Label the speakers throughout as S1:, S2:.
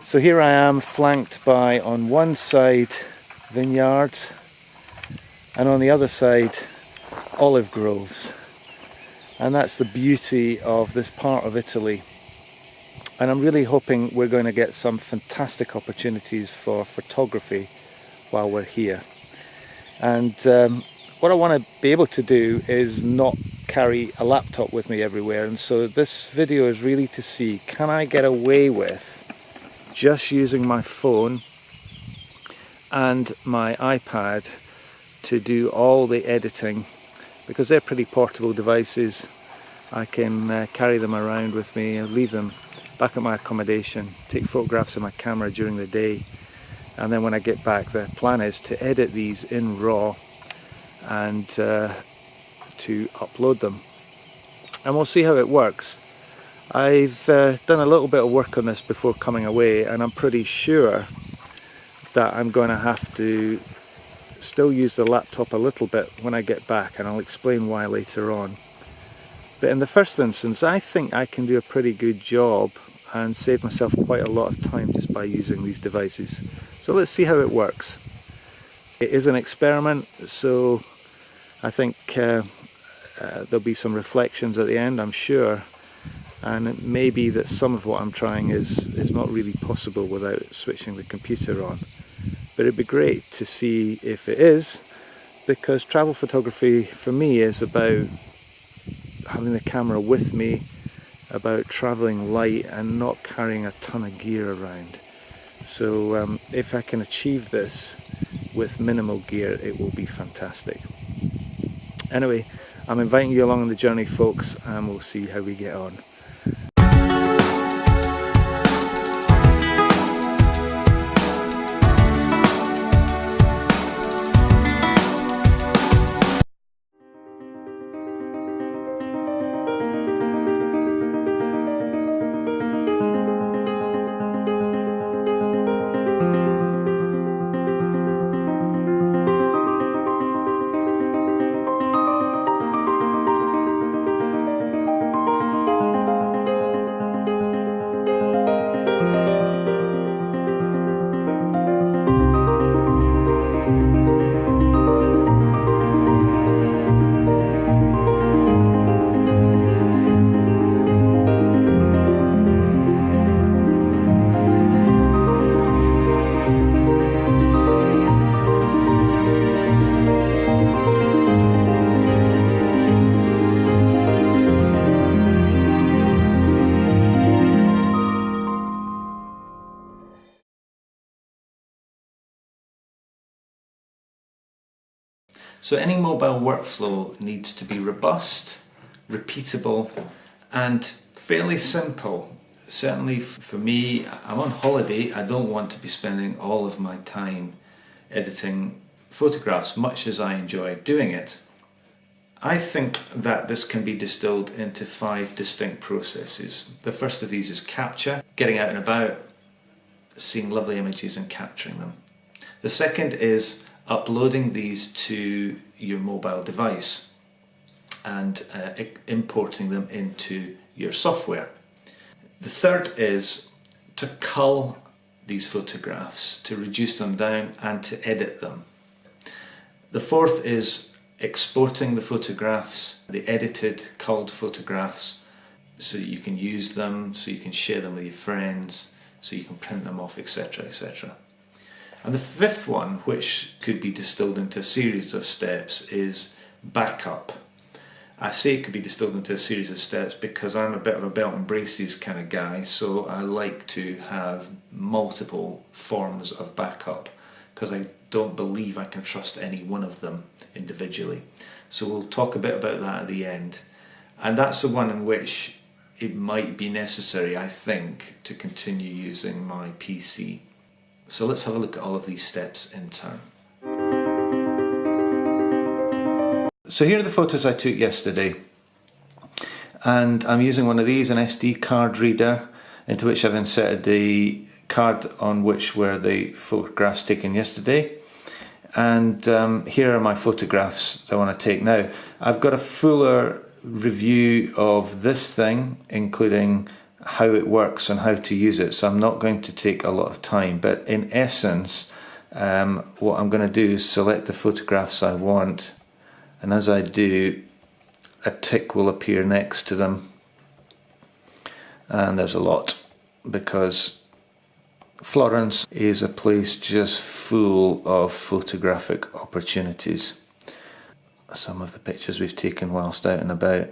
S1: So here I am, flanked by, on one side, vineyards, and on the other side, olive groves. And that's the beauty of this part of Italy. And I'm really hoping we're going to get some fantastic opportunities for photography while we're here. And what I want to be able to do is not carry a laptop with me everywhere. And so this video is really to see, can I get away with just using my phone and my iPad to do all the editing, because they're pretty portable devices. I can carry them around with me and leave them back at my accommodation, take photographs of my camera during the day, and then when I get back, the plan is to edit these in RAW and to upload them, and we'll see how it works. I've done a little bit of work on this before coming away, and I'm pretty sure that I'm going to have to still use the laptop a little bit when I get back, and I'll explain why later on. But in the first instance, I think I can do a pretty good job and save myself quite a lot of time just by using these devices. So let's see how it works. It is an experiment, so I think there'll be some reflections at the end, I'm sure. And it may be that some of what I'm trying is not really possible without switching the computer on. But it'd be great to see if it is, because travel photography for me is about having the camera with me, about traveling light and not carrying a ton of gear around. So if I can achieve this with minimal gear, it will be fantastic. Anyway, I'm inviting you along on the journey, folks, and we'll see how we get on. So any mobile workflow needs to be robust, repeatable, and fairly simple. Certainly for me, I'm on holiday. I don't want to be spending all of my time editing photographs, much as I enjoy doing it. I think that this can be distilled into 5 distinct processes. The first of these is capture, getting out and about, seeing lovely images and capturing them. The second is uploading these to your mobile device and importing them into your software. The third is to cull these photographs, to reduce them down and to edit them. The fourth is exporting the photographs, the edited, culled photographs, so that you can use them, so you can share them with your friends, so you can print them off, etc., etc. And the fifth one, which could be distilled into a series of steps, is backup. I say it could be distilled into a series of steps because I'm a bit of a belt and braces kind of guy, so I like to have multiple forms of backup because I don't believe I can trust any one of them individually. So we'll talk a bit about that at the end. And that's the one in which it might be necessary, I think, to continue using my PC. So let's have a look at all of these steps in turn. So here are the photos I took yesterday, and I'm using one of these, an SD card reader, into which I've inserted the card on which were the photographs taken yesterday. And here are my photographs that I want to take now. I've got a fuller review of this thing, including how it works and how to use it, so I'm not going to take a lot of time, but in essence what I'm going to do is select the photographs I want, and as I do, a tick will appear next to them, and there's a lot, because Florence is a place just full of photographic opportunities. Some of the pictures we've taken whilst out and about,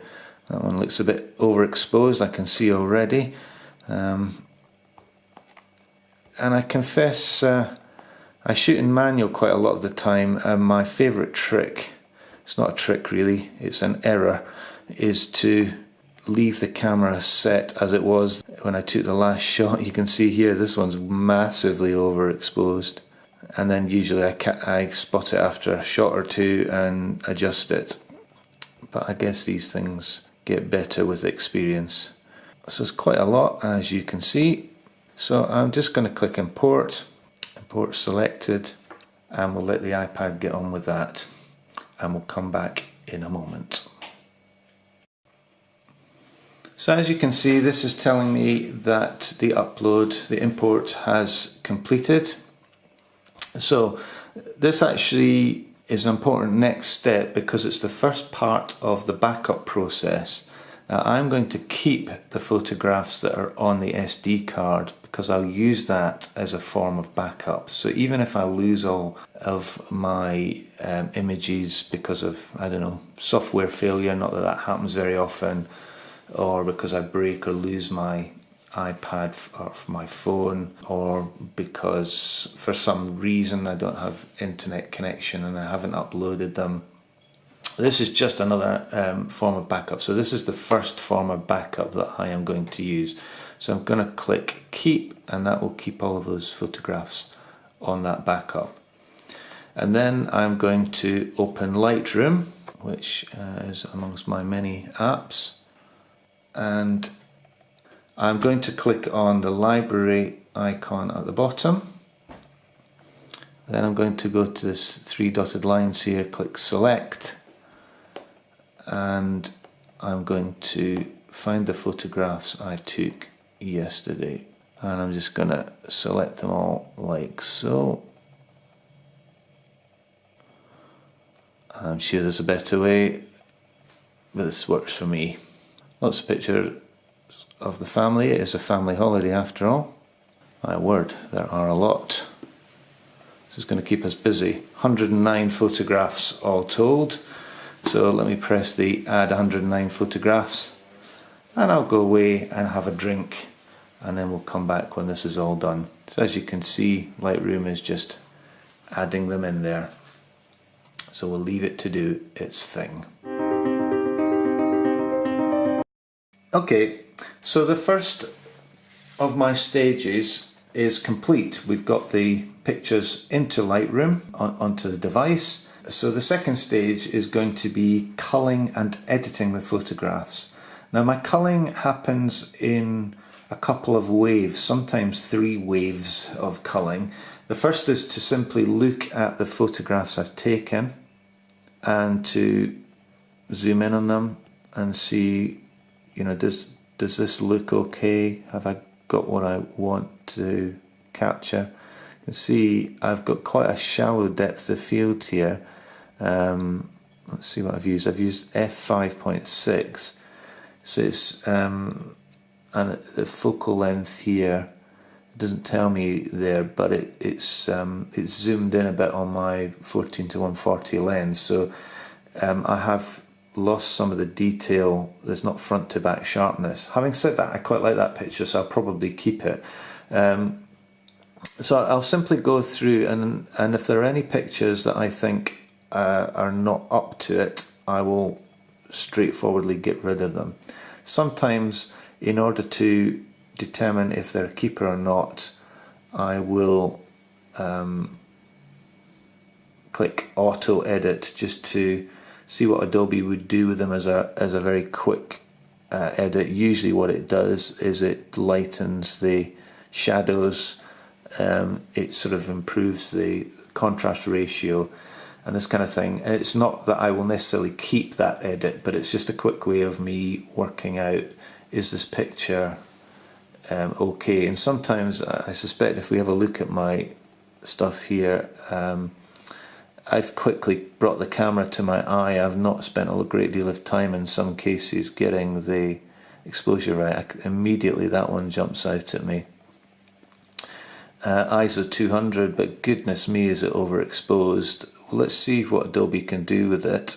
S1: that one looks a bit overexposed, I can see already, and I confess I shoot in manual quite a lot of the time, and my favourite trick, it's not a trick really, it's an error, is to leave the camera set as it was when I took the last shot. You can see here this one's massively overexposed, and then usually I spot it after a shot or two and adjust it, but I guess these things get better with experience. So it's quite a lot, as you can see, so I'm just going to click import selected, and we'll let the iPad get on with that, and we'll come back in a moment. So as you can see, this is telling me that the upload, the import has completed. So this actually is an important next step, because it's the first part of the backup process. Now I'm going to keep the photographs that are on the SD card, because I'll use that as a form of backup. So even if I lose all of my images because of, I don't know, software failure, not that that happens very often, or because I break or lose my iPad or my phone, or because for some reason I don't have internet connection and I haven't uploaded them, this is just another form of backup. So this is the first form of backup that I am going to use. So I'm going to click keep, and that will keep all of those photographs on that backup. And then I'm going to open Lightroom, which is amongst my many apps, and I'm going to click on the library icon at the bottom. Then I'm going to go to this three dotted lines here, click select, and I'm going to find the photographs I took yesterday, and I'm just going to select them all like so. I'm sure there's a better way, but this works for me. Lots of pictures of the family. It is a family holiday after all. My word, there are a lot. This is going to keep us busy. 109 photographs all told. So let me press the add 109 photographs, and I'll go away and have a drink, and then we'll come back when this is all done. So as you can see, Lightroom is just adding them in there. So we'll leave it to do its thing. Okay, so the first of my stages is complete. We've got the pictures into Lightroom onto the device. So the second stage is going to be culling and editing the photographs. Now my culling happens in a couple of waves, sometimes 3 waves of culling. The first is to simply look at the photographs I've taken and to zoom in on them and see, you know, does this look okay? Have I got what I want to capture? You can see I've got quite a shallow depth of field here. Let's see what I've used. I've used f5.6, so it's and the focal length here, it doesn't tell me there, but it's zoomed in a bit on my 14-140 lens, so I have lost some of the detail. There's not front to back sharpness. Having said that, I quite like that picture, so I'll probably keep it. So I'll simply go through, and if there are any pictures that I think are not up to it, I will straightforwardly get rid of them. Sometimes, in order to determine if they're a keeper or not, I will click auto edit just to see what Adobe would do with them as a very quick edit. Usually what it does is it lightens the shadows, it sort of improves the contrast ratio and this kind of thing. And it's not that I will necessarily keep that edit, but it's just a quick way of me working out, is this picture okay. And sometimes I suspect if we have a look at my stuff here, I've quickly brought the camera to my eye. I've not spent a great deal of time in some cases getting the exposure right. Immediately that one jumps out at me. ISO 200, but goodness me, is it overexposed. Well, let's see what Adobe can do with it.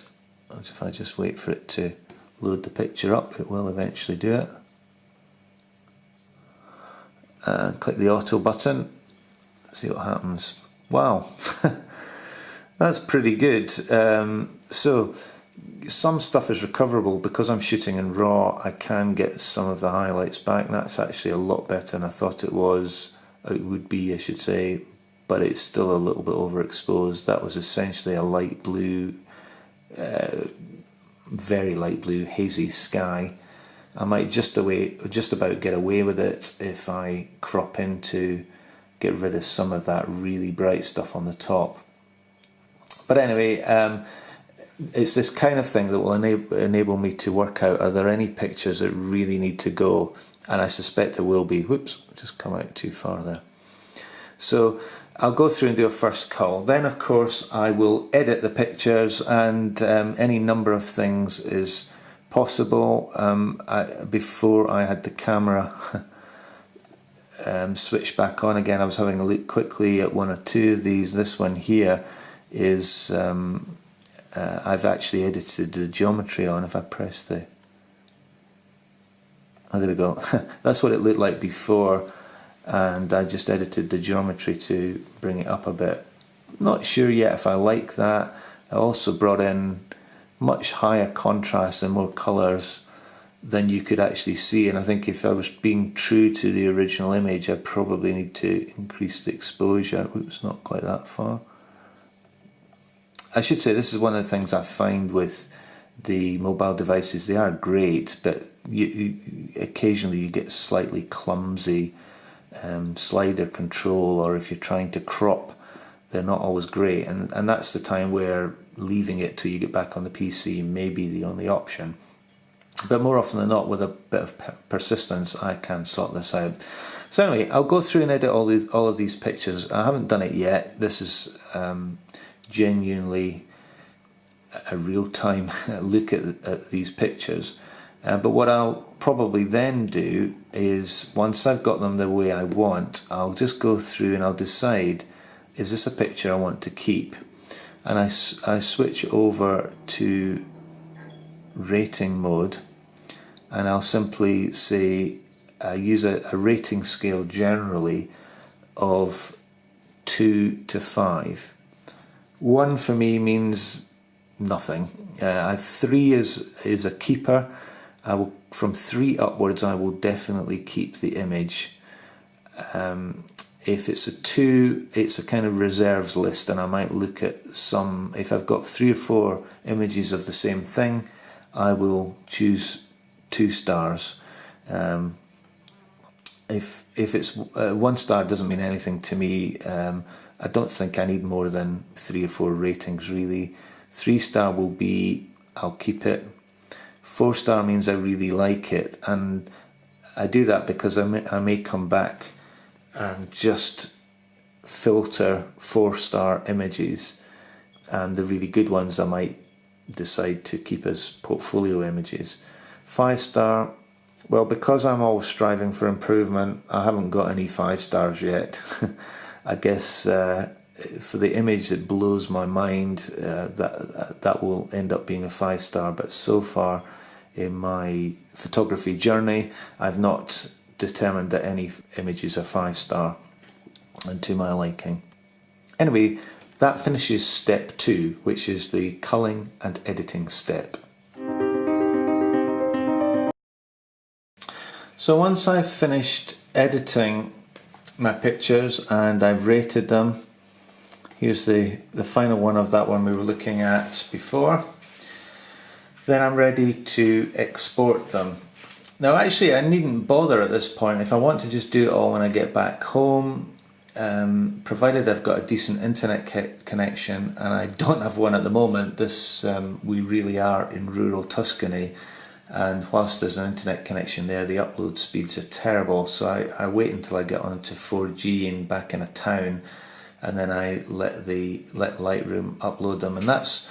S1: If I just wait for it to load the picture up, it will eventually do it. And click the auto button, see what happens. Wow, that's pretty good. So some stuff is recoverable. Because I'm shooting in RAW, I can get some of the highlights back, and that's actually a lot better than I thought it would be, I should say, but it's still a little bit overexposed. That was essentially a light blue, very light blue, hazy sky. I might just about get away with it if I crop in to get rid of some of that really bright stuff on the top. But anyway, it's this kind of thing that will enable me to work out, are there any pictures that really need to go? And I suspect there will be. Whoops, just come out too far there. So I'll go through and do a first cull. Then of course I will edit the pictures, and any number of things is possible. Before I had the camera switched back on again, I was having a look quickly at one or two of these. This one here is, I've actually edited the geometry on. If I press the, oh, there we go. That's what it looked like before, and I just edited the geometry to bring it up a bit. Not sure yet if I like that. I also brought in much higher contrast and more colours than you could actually see, and I think if I was being true to the original image, I probably need to increase the exposure. Oops, not quite that far. I should say this is one of the things I find with the mobile devices. They are great, but occasionally you get slightly clumsy slider control, or if you're trying to crop, they're not always great, and that's the time where leaving it till you get back on the PC may be the only option. But more often than not, with a bit of persistence, I can sort this out. So anyway, I'll go through and edit all of these pictures. I haven't done it yet. This is genuinely a real-time look at these pictures. But what I'll probably then do is, once I've got them the way I want, I'll just go through and I'll decide, is this a picture I want to keep? And I switch over to rating mode, and I'll simply say, use a rating scale generally of 2 to 5. 1 for me means nothing. 3 is a keeper. From 3 upwards, I will definitely keep the image. If it's a 2, it's a kind of reserves list, and I might look at some. If I've got 3 or 4 images of the same thing, I will choose 2 stars. If it's 1 star, doesn't mean anything to me. I don't think I need more than 3 or 4 ratings really. 3 star will be, I'll keep it. 4 star means I really like it, and I do that because I may come back and just filter 4 star images, and the really good ones I might decide to keep as portfolio images. 5 star, well, because I'm always striving for improvement, I haven't got any 5 stars yet. I guess for the image that blows my mind, that will end up being a 5 star, but so far in my photography journey, I've not determined that any images are 5 star and to my liking. Anyway, that finishes step 2, which is the culling and editing step. So once I've finished editing my pictures and I've rated them, here's the final one of that one we were looking at before, then I'm ready to export them. Now actually I needn't bother at this point. If I want to just do it all when I get back home, provided I've got a decent internet connection, and I don't have one at the moment. We really are in rural Tuscany, and whilst there's an internet connection there, the upload speeds are terrible, so I wait until I get onto 4G and back in a town, and then I let Lightroom upload them, and that's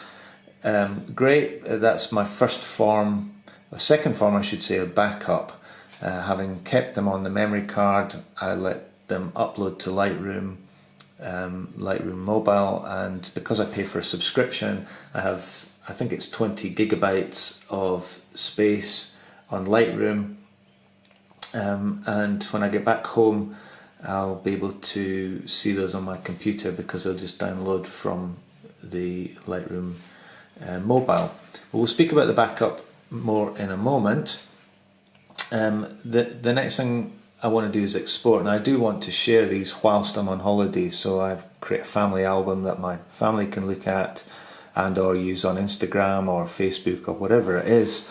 S1: great. That's my first form, a second form I should say, of backup. Having kept them on the memory card, I let them upload to Lightroom, Lightroom Mobile, and because I pay for a subscription, I think it's 20 gigabytes of space on Lightroom, and when I get back home I'll be able to see those on my computer because I'll just download from the Lightroom Mobile. We'll speak about the backup more in a moment. The next thing I want to do is export, and I do want to share these whilst I'm on holiday, so I've created a family album that my family can look at and or use on Instagram or Facebook or whatever it is.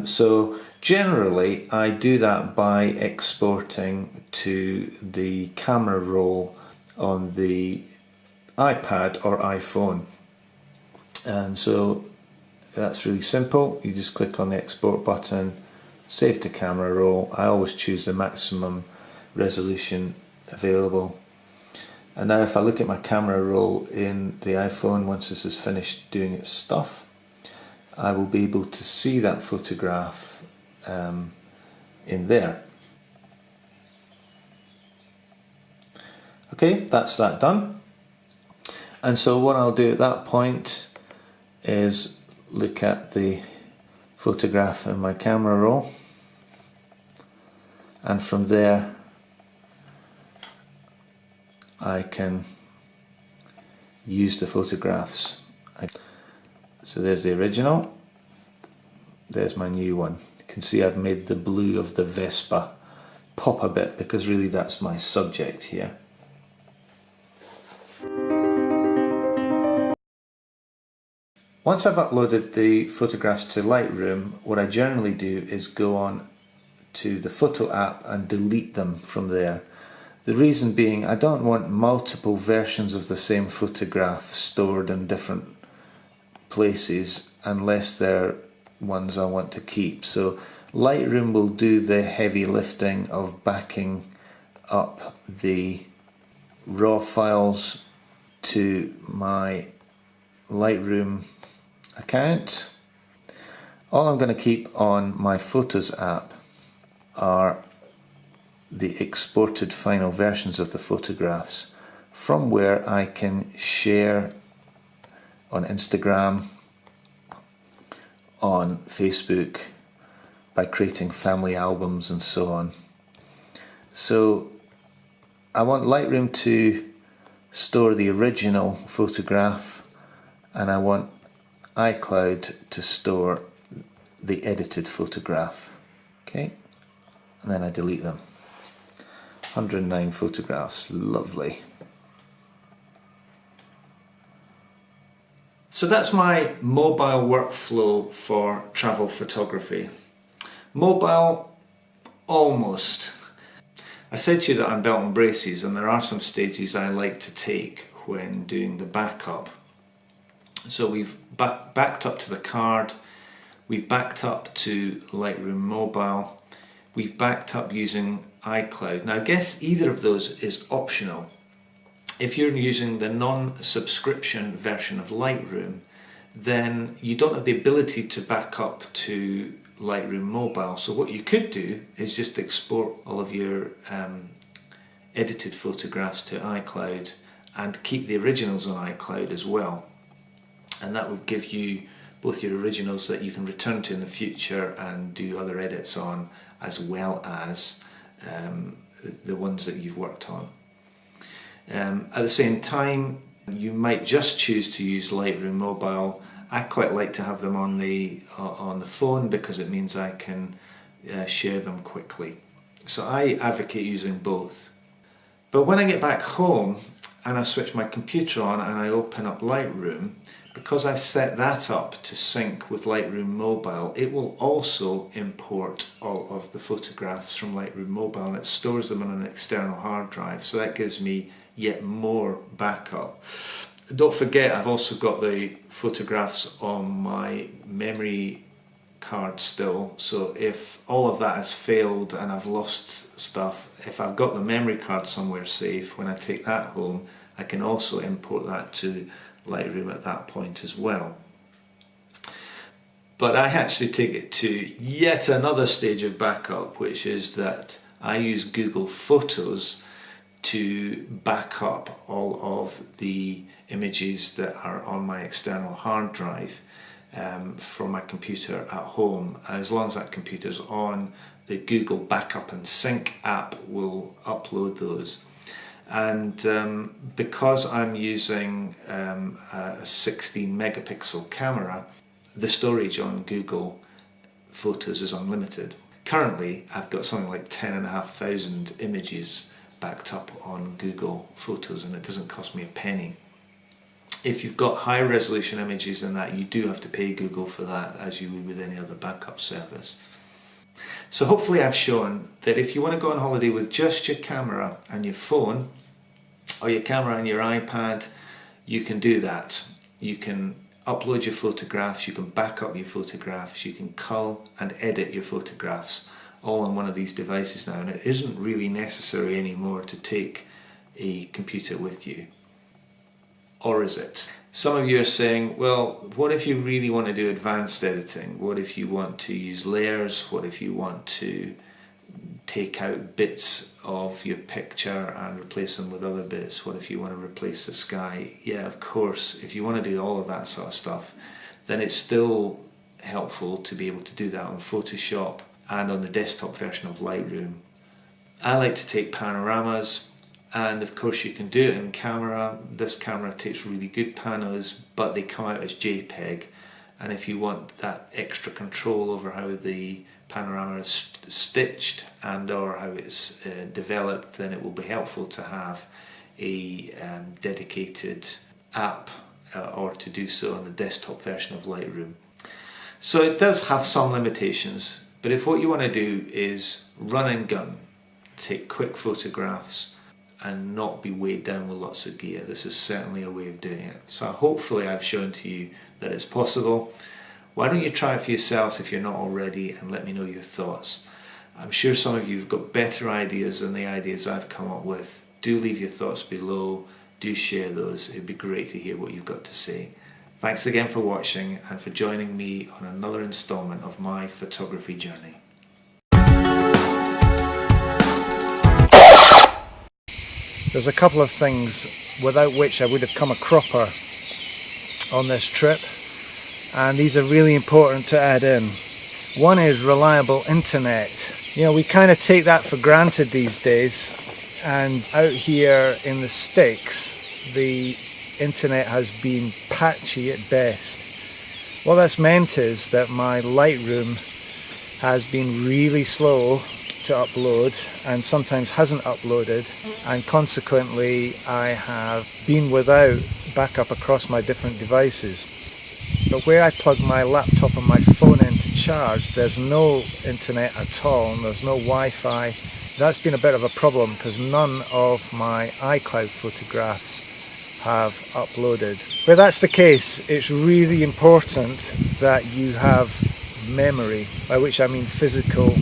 S1: So generally I do that by exporting to the camera roll on the iPad or iPhone. So that's really simple. You just click on the export button, save to camera roll. I always choose the maximum resolution available. And now if I look at my camera roll in the iPhone, once this is finished doing its stuff, I will be able to see that photograph in there. Okay, that's that done. And so what I'll do at that point is look at the photograph in my camera roll, and from there I can use the photographs. So there's the original, there's my new one. You can see I've made the blue of the Vespa pop a bit because really that's my subject here. Once I've uploaded the photographs to Lightroom, what I generally do is go on to the photo app and delete them from there. The reason being, I don't want multiple versions of the same photograph stored in different places unless they're ones I want to keep. So Lightroom will do the heavy lifting of backing up the raw files to my Lightroom account. All I'm going to keep on my Photos app are the exported final versions of the photographs, from where I can share on Instagram, on Facebook, by creating family albums and so on. So I want Lightroom to store the original photograph, and I want iCloud to store the edited photograph. Okay, and then I delete them. 109 photographs, lovely. So that's my mobile workflow for travel photography. Mobile, almost. I said to you that I'm belt and braces, and there are some stages I like to take when doing the backup. So we've backed up to the card, we've backed up to Lightroom Mobile, we've backed up using iCloud. Now I guess either of those is optional. If you're using the non-subscription version of Lightroom, then you don't have the ability to back up to Lightroom Mobile. So what you could do is just export all of your edited photographs to iCloud and keep the originals on iCloud as well. And that would give you both your originals that you can return to in the future and do other edits on, as well as the ones that you've worked on. At the same time, you might just choose to use Lightroom Mobile. I quite like to have them on the phone because it means I can share them quickly. So I advocate using both. But when I get back home and I switch my computer on and I open up Lightroom, because I've set that up to sync with Lightroom Mobile, it will also import all of the photographs from Lightroom Mobile, and it stores them on an external hard drive, so that gives me yet more backup. Don't forget, I've also got the photographs on my memory card still, so if all of that has failed and I've lost stuff, if I've got the memory card somewhere safe, when I take that home I can also import that to Lightroom at that point as well. But I actually take it to yet another stage of backup, which is that I use Google Photos to back up all of the images that are on my external hard drive from my computer at home. As long as that computer's on, the Google Backup and Sync app will upload those. And because I'm using a 16 megapixel camera, the storage on Google Photos is unlimited. Currently I've got something like 10,500 images backed up on Google Photos, and it doesn't cost me a penny. If you've got high resolution images than that, you do have to pay Google for that, as you would with any other backup service. So hopefully I've shown that if you want to go on holiday with just your camera and your phone, or your camera and your iPad, you can do that. You can upload your photographs, you can back up your photographs, you can cull and edit your photographs all on one of these devices now, and it isn't really necessary anymore to take a computer with you. Or is it? Some of you are saying, well, what if you really want to do advanced editing? What if you want to use layers? What if you want to take out bits of your picture and replace them with other bits? What if you want to replace the sky? Yeah, of course, if you want to do all of that sort of stuff, then it's still helpful to be able to do that on Photoshop and on the desktop version of Lightroom. I like to take panoramas, and of course you can do it in camera. This camera takes really good panos, but they come out as JPEG, and if you want that extra control over how the panorama is stitched and or how it's developed, then it will be helpful to have a dedicated app or to do so on the desktop version of Lightroom. So it does have some limitations, but if what you want to do is run and gun, take quick photographs and not be weighed down with lots of gear, this is certainly a way of doing it. So hopefully I've shown to you that it's possible. Why don't you try it for yourselves if you're not already, and let me know your thoughts. I'm sure some of you have got better ideas than the ideas I've come up with. Do leave your thoughts below, do share those, it'd be great to hear what you've got to say. Thanks again for watching and for joining me on another instalment of my photography journey. There's a couple of things without which I would have come a cropper on this trip, and these are really important to add in. One is reliable internet. You know, we kind of take that for granted these days, and out here in the sticks the internet has been patchy at best. What that's meant is that my Lightroom has been really slow to upload and sometimes hasn't uploaded, and consequently I have been without backup across my different devices. But where I plug my laptop and my phone in to charge, there's no internet at all, and there's no Wi-Fi. That's been a bit of a problem because none of my iCloud photographs have uploaded. Where that's the case, it's really important that you have memory, by which I mean physical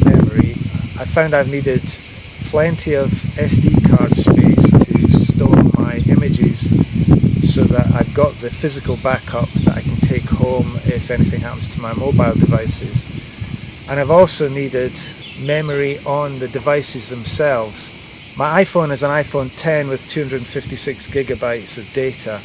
S1: memory. I found I've needed plenty of SD card space to store my images so that I've got the physical backup that I can take home if anything happens to my mobile devices. And I've also needed memory on the devices themselves. My iPhone is an iPhone 10 with 256 gigabytes of data,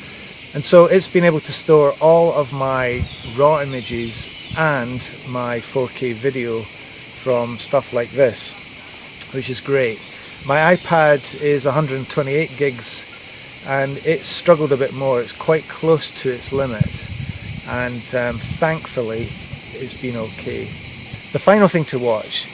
S1: and so it's been able to store all of my raw images and my 4K video from stuff like this, which is great. My iPad is 128 gigs and it's struggled a bit more. It's quite close to its limit, and thankfully it's been okay. The final thing to watch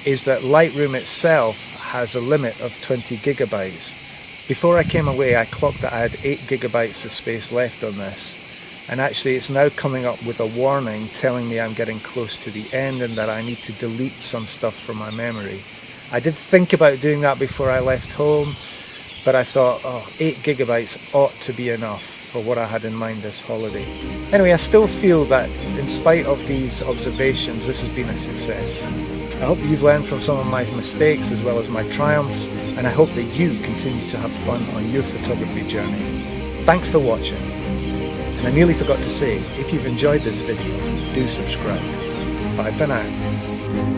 S1: is that Lightroom itself has a limit of 20 gigabytes. Before I came away I clocked that I had 8 gigabytes of space left on this, and actually it's now coming up with a warning telling me I'm getting close to the end and that I need to delete some stuff from my memory. I did think about doing that before I left home, but I thought, 8 gigabytes ought to be enough. for what I had in mind this holiday. Anyway, I still feel that in spite of these observations, this has been a success. I hope you've learned from some of my mistakes as well as my triumphs, and I hope that you continue to have fun on your photography journey. Thanks for watching. And I nearly forgot to say, if you've enjoyed this video, do subscribe. Bye for now.